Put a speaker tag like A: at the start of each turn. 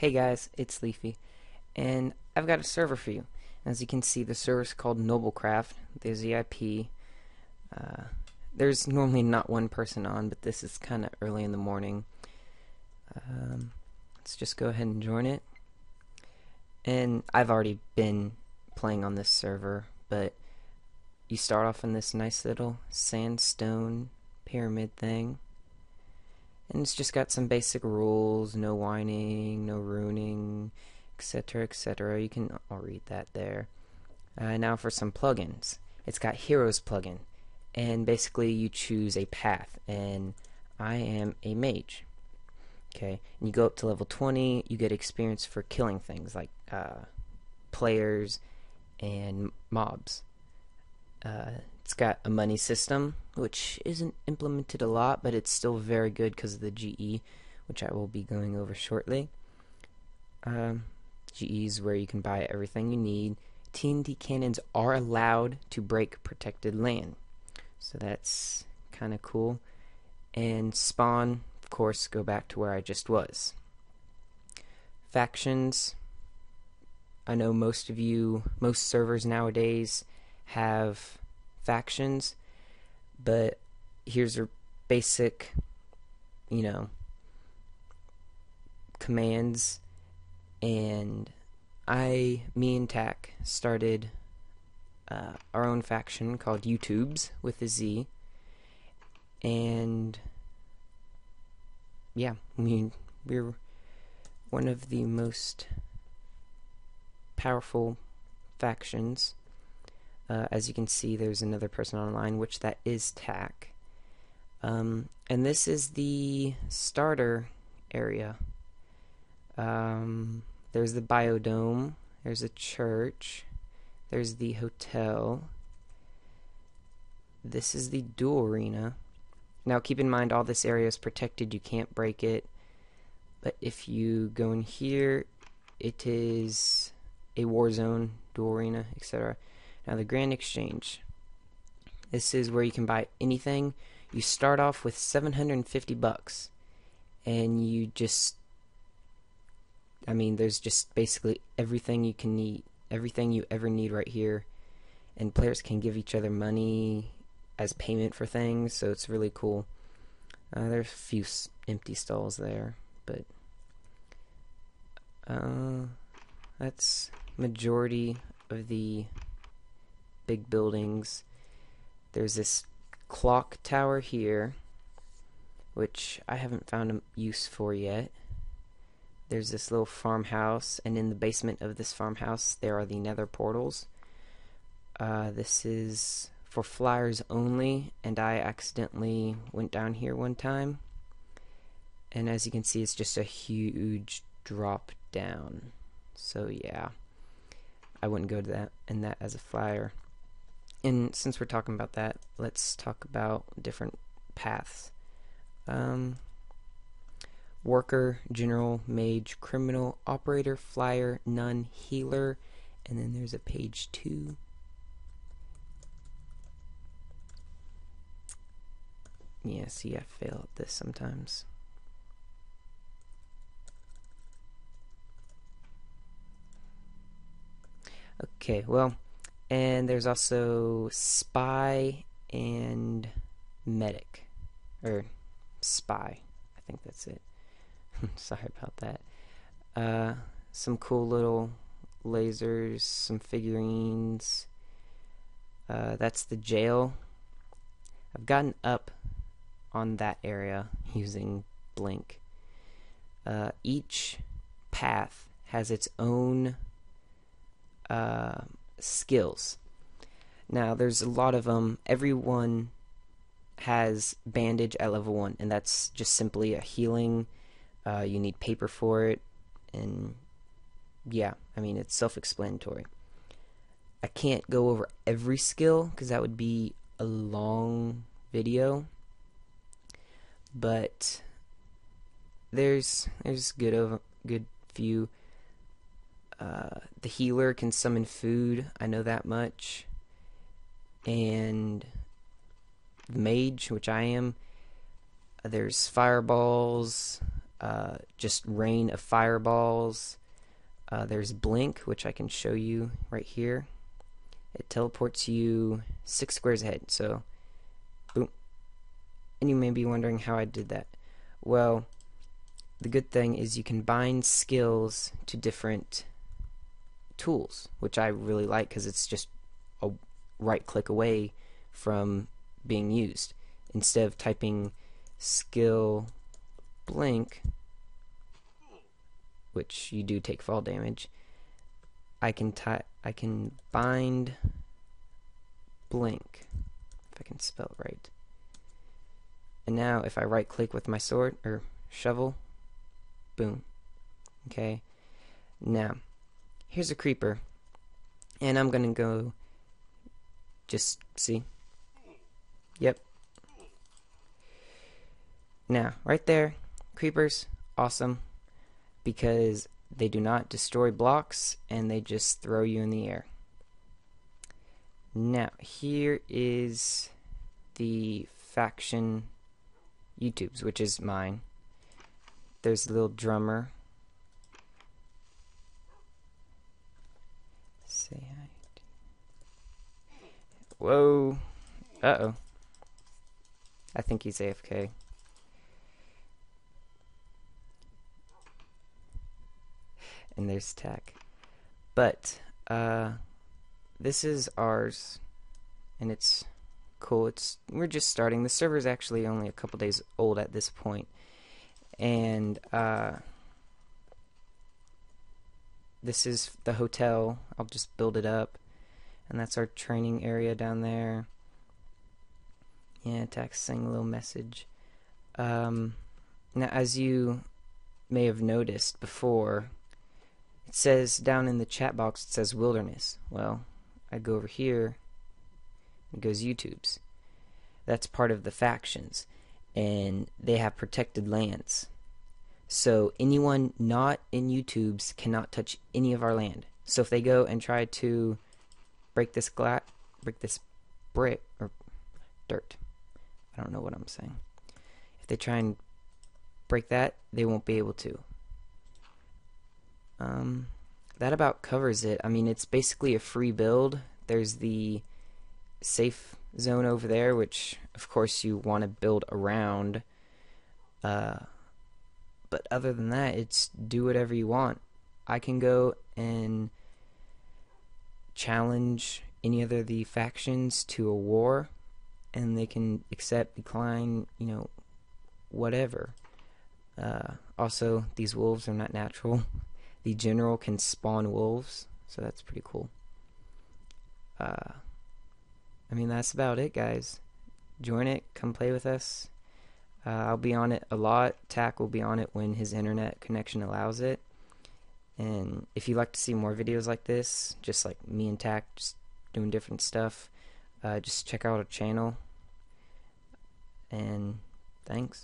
A: Hey guys, it's Leafy, and I've got a server for you. As you can see, the server's called NobleCraft. There's the IP. Uh, there's normally not one person on, but this is kind of early in the morning. Let's just go ahead and join it. And I've already been playing on this server, but you start off in this nice little sandstone pyramid thing. And it's just got some basic rules: no whining, no ruining, etc., etc. You can all read that there. Now for some plugins. It's got Heroes plugin, and basically you choose a path, and I am a mage. Okay, and you go up to level 20, you get experience for killing things like players and mobs. It's got a money system, which isn't implemented a lot, but it's still very good because of the GE, which I will be going over shortly. GE is where you can buy everything you need. TNT cannons are allowed to break protected land, so that's kind of cool. And spawn, of course, go back to where I just was. Factions. I know most servers nowadays have factions, but here's a basic, commands. And me and Tak started our own faction called YouTubes with a Z, and yeah, we're one of the most powerful factions. As you can see, there's another person online, which that is Tak. And this is the starter area. There's the biodome, there's a church, there's the hotel. This is the duel arena. Now keep in mind, all this area is protected, you can't break it. But if you go in here, it is a war zone, duel arena, etc. Now the Grand Exchange. This is where you can buy anything. You start off with 750 bucks, and you just, there's just basically everything you can need, everything you ever need right here. And players can give each other money as payment for things, so it's really cool. There's a few empty stalls there, but that's majority of the big buildings. There's this clock tower here, which I haven't found a use for yet. There's this little farmhouse, and in the basement of this farmhouse there are the nether portals. This is for flyers only, and I accidentally went down here one time, and as you can see, it's just a huge drop down. So yeah, I wouldn't go to that as a flyer. And since we're talking about that, let's talk about different paths. Worker, general, mage, criminal, operator, flyer, nun, healer, and then there's a page 2. Yeah, see, I fail at this sometimes. Okay, well, and there's also spy and medic, or spy, I think that's it. Sorry about that. Some cool little lasers, some figurines. That's the jail. I've gotten up on that area using blink. Each path has its own skills. Now there's a lot of them. Everyone has bandage at level 1, and that's just simply a healing. You need paper for it, and yeah, it's self-explanatory. I can't go over every skill because that would be a long video, but there's good few. The healer can summon food, I know that much, and the mage, which I am, there's fireballs, just rain of fireballs. There's blink, which I can show you right here. It teleports you 6 squares ahead. So, boom. And you may be wondering how I did that. Well, the good thing is you can bind skills to different tools, which I really like because it's just a right click away from being used. Instead of typing skill blink, which you do take fall damage, I can bind blink, if I can spell it right. And now if I right click with my sword or shovel, boom. Okay. Now, here's a creeper, and I'm gonna go just see. Yep. Now, right there, creepers, awesome, because they do not destroy blocks and they just throw you in the air. Now, here is the faction YouTubes, which is mine. There's a little drummer. Say hi. Whoa. Uh-oh. I think he's AFK. And there's Tak. But, this is ours. And it's cool. We're just starting. The server's actually only a couple days old at this point. And, this is the hotel. I'll just build it up. And that's our training area down there. Yeah, Tak's saying a little message. Now, as you may have noticed before, it says down in the chat box, it says wilderness. Well, I go over here, it goes YouTubes. That's part of the factions, and they have protected lands. So anyone not in YouTubes cannot touch any of our land. So if they go and try to break this brick or dirt, I don't know what I'm saying. If they try and break that, they won't be able to. That about covers it. I mean, it's basically a free build. There's the safe zone over there, which of course you want to build around. But other than that, it's do whatever you want. I can go and challenge any other of the factions to a war, and they can accept, decline, you know, whatever. Also, these wolves are not natural. The general can spawn wolves, so that's pretty cool. I mean, that's about it, guys. Join it, come play with us. I'll be on it a lot. Tak will be on it when his internet connection allows it. And if you'd like to see more videos like this, just like me and Tak just doing different stuff, just check out our channel. And thanks.